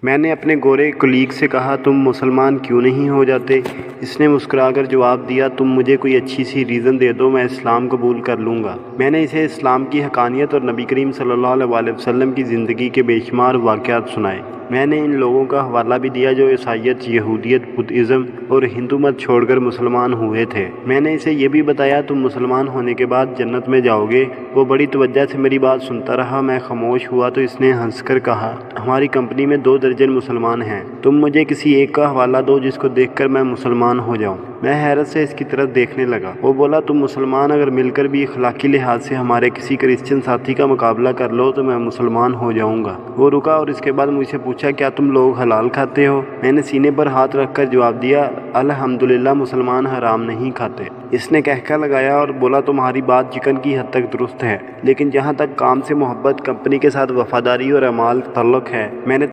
मैंने अपने गोरे कुलीग से कहा, तुम मुसलमान क्यों नहीं हो जाते? इसने मुस्कुराकर जवाब दिया, तुम मुझे कोई अच्छी सी रीज़न दे दो, मैं इस्लाम कबूल कर लूँगा। मैंने इसे इस्लाम की हक़ानियत और नबी करीम सल्लल्लाहु अलैहि वसल्लम की ज़िंदगी के बेशुमार वाक़यात सुनाए। मैंने इन लोगों का हवाला भी दिया जो ईसाईयत, यहूदियत, बुद्धिज़्म और हिंदू मत छोड़कर मुसलमान हुए थे। मैंने इसे ये भी बताया, तुम मुसलमान होने के बाद जन्नत में जाओगे। वो बड़ी तवज्जो से मेरी बात सुनता रहा। मैं खामोश हुआ तो इसने हंसकर कहा, हमारी कंपनी में 2 दर्जन मुसलमान हैं, तुम मुझे किसी एक का हवाला दो जिसको देखकर मैं मुसलमान हो जाऊं। मैं हैरत से इसकी तरफ देखने लगा। वो बोला, तुम मुसलमान अगर मिलकर भी अखलाकी लिहाज से हमारे किसी क्रिश्चियन साथी का मुकाबला कर लो तो मैं मुसलमान हो जाऊंगा। वो रुका और इसके बाद मुझसे पूछा, क्या तुम लोग हलाल खाते हो? मैंने सीने पर हाथ रखकर जवाब दिया, अल्हम्दुलिल्लाह मुसलमान हराम नहीं खाते। इसने कहका लगाया और बोला, तुम्हारी बात चिकन की हद तक दुरुस्त है, लेकिन जहाँ तक काम से मोहब्बत, कंपनी के साथ वफादारी और अमाल तल्लुक़ है, मैंने